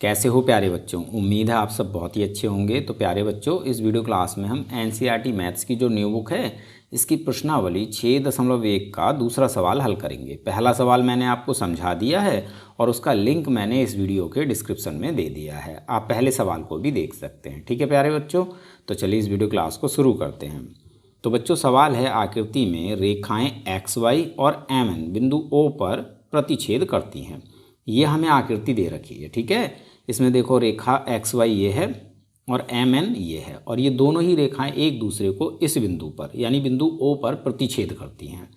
कैसे हो प्यारे बच्चों। उम्मीद है आप सब बहुत ही अच्छे होंगे। तो प्यारे बच्चों, इस वीडियो क्लास में हम एनसीईआरटी मैथ्स की जो न्यू बुक है इसकी प्रश्नावली 6.1 का दूसरा सवाल हल करेंगे। पहला सवाल मैंने आपको समझा दिया है और उसका लिंक मैंने इस वीडियो के डिस्क्रिप्शन में दे दिया है। आप पहले सवाल को भी देख सकते हैं। ठीक है प्यारे बच्चों, तो चलिए इस वीडियो क्लास को शुरू करते हैं। तो बच्चों, सवाल है आकृति में रेखाएँ XY और MN बिंदु O पर प्रतिच्छेद करती हैं। ये हमें आकृति दे रखी है। ठीक है, इसमें देखो रेखा XY ये है और MN ये है, और ये दोनों ही रेखाएं एक दूसरे को इस बिंदु पर यानी बिंदु O पर प्रतिच्छेद करती हैं।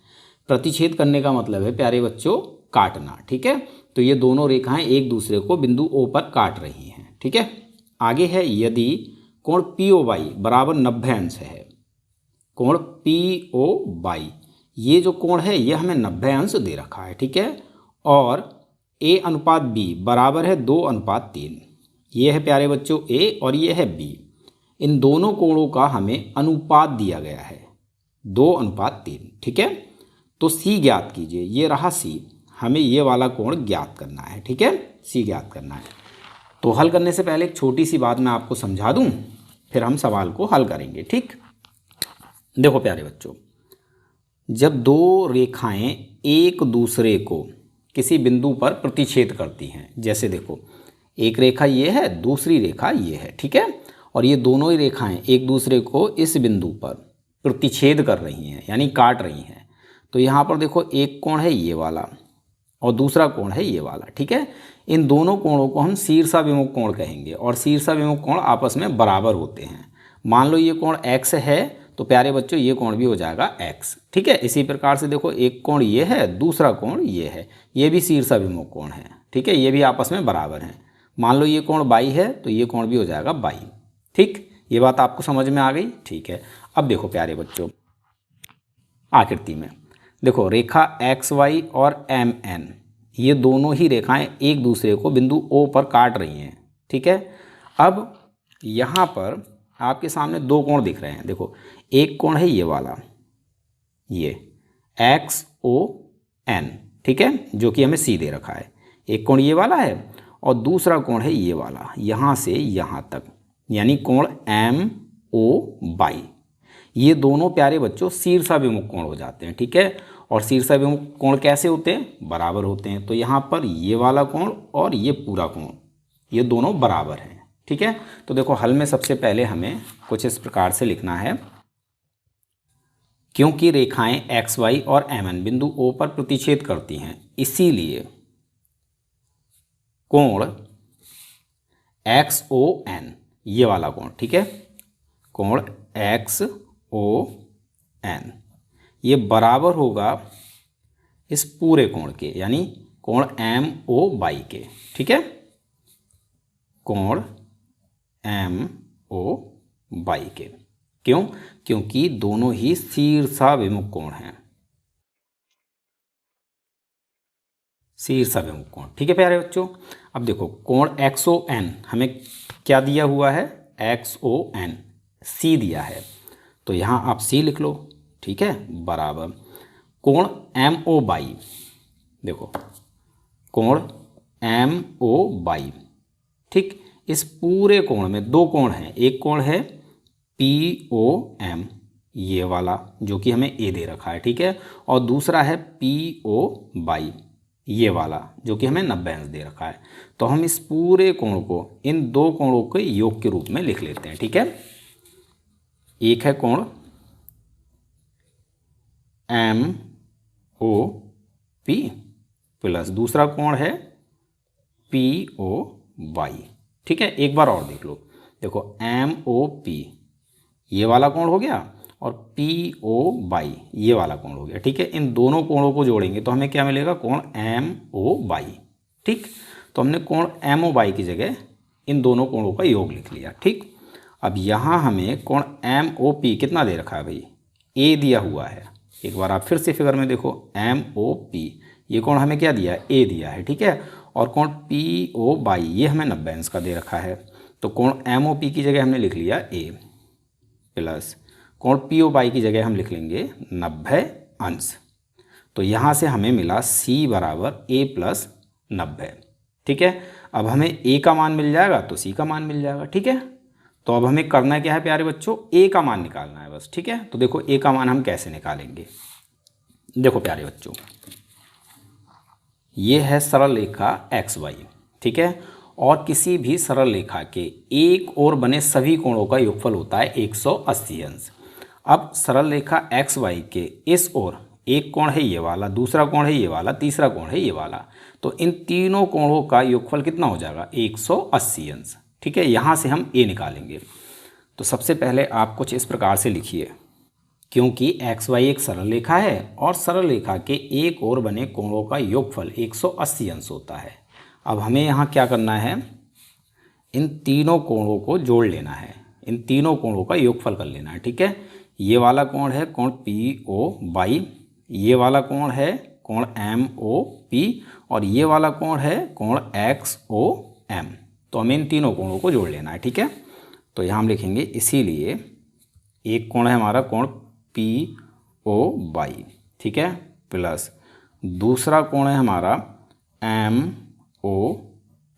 प्रतिच्छेद करने का मतलब है प्यारे बच्चों काटना। ठीक है, तो ये दोनों रेखाएं एक दूसरे को बिंदु O पर काट रही हैं। ठीक है, आगे है यदि कोण POY बराबर 90 अंश है। कोण POY ये जो कोण है ये हमें 90 अंश दे रखा है। ठीक है, और A/B बराबर है 2/3। ये है प्यारे बच्चों A और ये है B। इन दोनों कोणों का हमें अनुपात दिया गया है 2/3। ठीक है, तो C ज्ञात कीजिए। ये रहा C, हमें ये वाला कोण ज्ञात करना है। ठीक है, C ज्ञात करना है। तो हल करने से पहले एक छोटी सी बात मैं आपको समझा दूं, फिर हम सवाल को हल करेंगे। ठीक, देखो प्यारे बच्चों, जब दो रेखाएं एक दूसरे को किसी बिंदु पर प्रतिच्छेद करती हैं, जैसे देखो एक रेखा ये है, दूसरी रेखा ये है। ठीक है, और ये दोनों ही रेखाएं एक दूसरे को इस बिंदु पर प्रतिच्छेद कर रही हैं यानी काट रही हैं। तो यहाँ पर देखो एक कोण है ये वाला और दूसरा कोण है ये वाला। ठीक है, इन दोनों कोणों को हम शीर्षाभिमुख कोण कहेंगे और शीर्षाभिमुख कोण आपस में बराबर होते हैं। मान लो ये कोण x है तो प्यारे बच्चों ये कोण भी हो जाएगा x। ठीक है, इसी प्रकार से देखो एक कोण ये है, दूसरा कोण ये है, ये भी शीर्षाभिमुख कोण है। ठीक है, ये भी आपस में बराबर हैं। मान लो ये कोण बाई है तो ये कोण भी हो जाएगा बाई। ठीक, ये बात आपको समझ में आ गई। ठीक है, अब देखो प्यारे बच्चों, आकृति में देखो रेखा XY और MN ये दोनों ही रेखाएं एक दूसरे को बिंदु O पर काट रही हैं। ठीक है, अब यहाँ पर आपके सामने दो कोण दिख रहे हैं। देखो एक कोण है ये वाला, ये XON। ठीक है, जो कि हमें C दे रखा है। एक कोण ये वाला है और दूसरा कोण है ये वाला, यहाँ से यहाँ तक यानी कोण MOY। ये दोनों प्यारे बच्चों शीर्षाभिमुख कोण हो जाते हैं। ठीक है, और शीर्षाभिमुख कोण कैसे होते हैं? बराबर होते हैं। तो यहाँ पर ये वाला कोण और ये पूरा कोण ये दोनों बराबर हैं। ठीक है, तो देखो हल में सबसे पहले हमें कुछ इस प्रकार से लिखना है, क्योंकि रेखाएं XY और MN बिंदु O पर प्रतिच्छेद करती हैं, इसीलिए कोण XON ये वाला कोण, ठीक है, कोण XON ये बराबर होगा इस पूरे कोण के यानी कोण MOY के। ठीक है, कोण MOY के। क्यों? क्योंकि दोनों ही शीर्षाभिमुख कोण हैं, शीर्षाभिमुख कोण। ठीक है प्यारे बच्चों, अब देखो कोण XON हमें क्या दिया हुआ है? XON C दिया है, तो यहाँ आप C लिख लो। ठीक है, बराबर कोण MOY। देखो कोण MOY, ठीक, इस पूरे कोण में दो कोण हैं। एक कोण है POM ये वाला जो कि हमें A दे रखा है। ठीक है, और दूसरा है POY ये वाला जो कि हमें 90 अंश दे रखा है। तो हम इस पूरे कोण को इन दो कोणों के योग के रूप में लिख लेते हैं। ठीक है, एक है कोण MOP प्लस दूसरा कोण है POY। ठीक है, एक बार और देख लो। देखो MOP ये वाला कोण हो गया और POY ये वाला कोण हो गया। ठीक है, इन दोनों कोणों को जोड़ेंगे तो हमें क्या मिलेगा? कोण MOY। ठीक, तो हमने कोण MOY की जगह इन दोनों कोणों का योग लिख लिया। ठीक, अब यहाँ हमें कोण MOP कितना दे रखा है भाई? A दिया हुआ है। एक बार आप फिर से फिगर में देखो, MOP ये कोण हमें क्या दिया है? A दिया है। ठीक है, और कोण POY ये हमें 90 अंश का दे रखा है। तो कोण MOP की जगह हमने लिख लिया A प्लस कोण POY की जगह हम लिख लेंगे 90 अंश। तो यहाँ से हमें मिला C बराबर A प्लस 90। ठीक है, अब हमें ए का मान मिल जाएगा तो सी का मान मिल जाएगा, ठीक है। तो अब हमें करना क्या है प्यारे बच्चों, ए का मान निकालना है बस, ठीक है। तो देखो ए का मान हम कैसे निकालेंगे। देखो प्यारे बच्चों, ये है सरल रेखा एक्स वाई, ठीक है। और किसी भी सरल रेखा के एक ओर बने सभी कोणों का योगफल होता है 180 अंश। अब सरल रेखा एक्स वाई के इस ओर एक कोण है ये वाला, दूसरा कोण है ये वाला, तीसरा कोण है ये वाला, तो इन तीनों कोणों का योगफल कितना हो जाएगा 180 अंश, ठीक है। यहाँ से हम ए निकालेंगे। तो सबसे पहले आप कुछ इस प्रकार से लिखिए, क्योंकि एक्स वाई एक सरल रेखा है और सरल रेखा के एक ओर बने कोणों का योगफल 180 अंश होता है। अब हमें यहाँ क्या करना है, इन तीनों कोणों को जोड़ लेना है, इन तीनों कोणों का योगफल कर लेना है, ठीक है। ये वाला कोण है कोण पी ओ बाई, ये वाला कोण है कोण एम ओ पी, और ये वाला कोण है कोण एक्स ओ एम। तो हमें इन तीनों कोणों को जोड़ लेना है, ठीक है। तो यहाँ हम लिखेंगे इसीलिए एक कोण है हमारा कोण पी ओ बाई, ठीक है, प्लस दूसरा कोण है हमारा एम ओ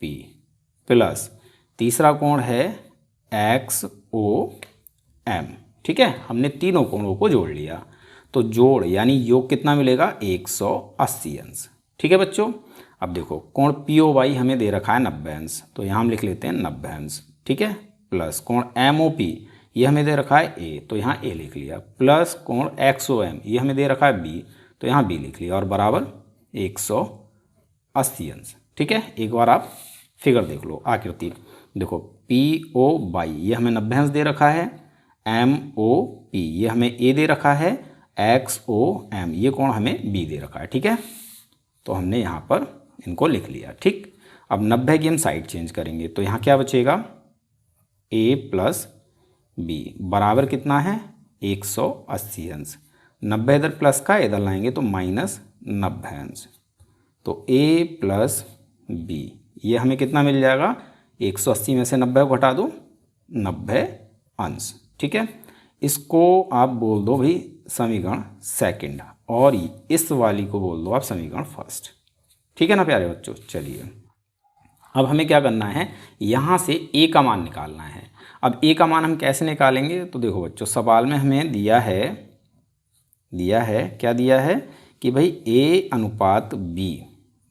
पी, प्लस तीसरा कोण है एक्स ओ एम, ठीक है। हमने तीनों कोणों को जोड़ लिया। तो जोड़ यानी योग कितना मिलेगा 180 अंश, ठीक है बच्चों। अब देखो कोण पी ओ वाई हमें दे रखा है 90 अंश, तो यहाँ हम लिख लेते हैं 90 अंश, ठीक है। प्लस कोण एम ओ पी ये हमें दे रखा है ए, तो यहाँ ए लिख लिया, प्लस कोण एक्स ओ एम ये हमें दे रखा है बी, तो यहाँ बी लिख लिया, और बराबर 180 अंश, ठीक है। एक बार आप फिगर देख लो आकृति। देखो पी ओ बाई ये हमें 90 अंश दे रखा है, एम ओ पी ये हमें ए दे रखा है, एक्स ओ एम ये कोण हमें बी दे रखा है, ठीक है। तो हमने यहाँ पर इनको लिख लिया, ठीक। अब 90 की हम साइड चेंज करेंगे, तो यहाँ क्या बचेगा ए प्लस बी बराबर कितना है 180 अंश। 90 इधर प्लस का इधर लाएंगे तो माइनस 90 अंश। तो ए प्लस बी ये हमें कितना मिल जाएगा 180 में से 90 को हटा दो 90 अंश, ठीक है। इसको आप बोल दो भाई समीकरण सेकंड, और इस वाली को बोल दो आप समीकरण फर्स्ट, ठीक है ना प्यारे बच्चों। चलिए अब हमें क्या करना है, यहाँ से ए का मान निकालना है। अब ए का मान हम कैसे निकालेंगे, तो देखो बच्चों सवाल में हमें दिया है क्या दिया है कि भाई ए अनुपात बी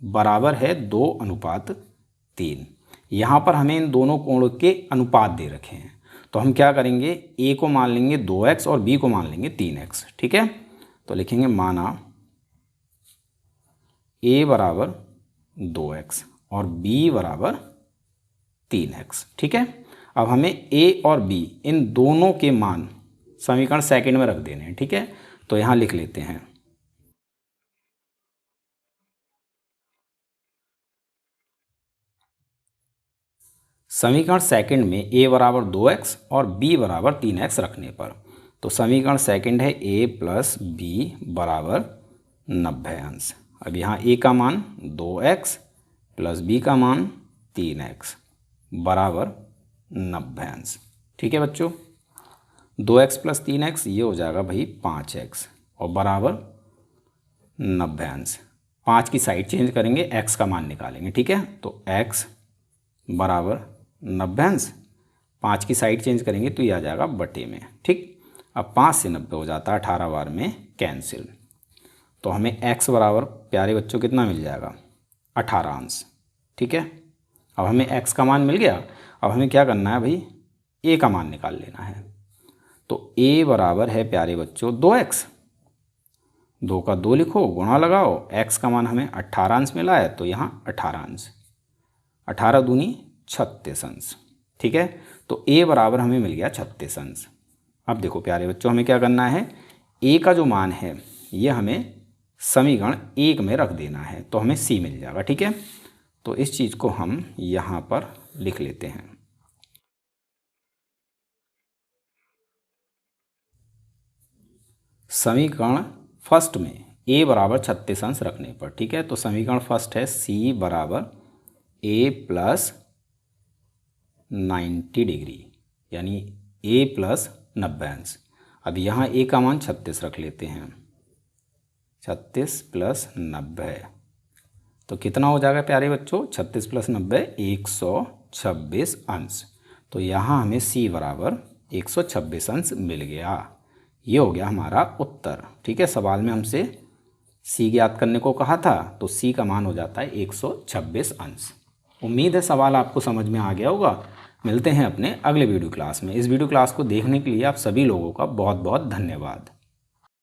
बराबर है 2:3। यहाँ पर हमें इन दोनों कोणों के अनुपात दे रखे हैं, तो हम क्या करेंगे ए को मान लेंगे 2x और बी को मान लेंगे 3x, ठीक है। तो लिखेंगे माना ए बराबर 2x और b बराबर 3x, ठीक है। अब हमें a और b इन दोनों के मान समीकरण सेकंड में रख देने हैं, ठीक है। तो यहाँ लिख लेते हैं समीकरण सेकंड में a बराबर 2x और b बराबर 3x रखने पर, तो समीकरण सेकंड है a प्लस बी बराबर 90 अंश। अब यहाँ a का मान 2x प्लस b का मान 3x बराबर 90 अंश, ठीक है बच्चों। 2x प्लस 3x ये हो जाएगा भाई 5x और बराबर 90 अंश। 5 की साइड चेंज करेंगे, x का मान निकालेंगे, ठीक है। तो x बराबर 90 अंश, 5 की साइड चेंज करेंगे तो ये आ जाएगा बटे में, ठीक। अब 5 से 90 हो जाता है 18 बार में कैंसिल, तो हमें x बराबर प्यारे बच्चों कितना मिल जाएगा 18 अंश, ठीक है। अब हमें x का मान मिल गया। अब हमें क्या करना है भाई a का मान निकाल लेना है। तो a बराबर है प्यारे बच्चों 2x, 2 का 2 लिखो, गुणा लगाओ, x का मान हमें 18 अंश मिला है, तो यहाँ 18 अंश, 18 दूनी 36 अंश, ठीक है। तो a बराबर हमें मिल गया 36 अंश। अब देखो प्यारे बच्चों हमें क्या करना है, a का जो मान है ये हमें समीकरण 1 में रख देना है, तो हमें c मिल जाएगा, ठीक है। तो इस चीज़ को हम यहाँ पर लिख लेते हैं। समीकरण फर्स्ट में a बराबर 36 अंश रखने पर, ठीक है। तो समीकरण फर्स्ट है c बराबर a प्लस 90 डिग्री यानी a प्लस 90 अंश। अब यहाँ a का मान 36 रख लेते हैं, 36 प्लस 90 तो कितना हो जाएगा प्यारे बच्चों, 36 + 90 126 अंश। तो यहाँ हमें C बराबर 126 अंश मिल गया। ये हो गया हमारा उत्तर। ठीक है, सवाल में हमसे C ज्ञात करने को कहा था, तो C का मान हो जाता है 126 अंश। उम्मीद है सवाल आपको समझ में आ गया होगा। मिलते हैं अपने अगले वीडियो क्लास में। इस वीडियो क्लास को देखने के लिए आप सभी लोगों का बहुत बहुत धन्यवाद।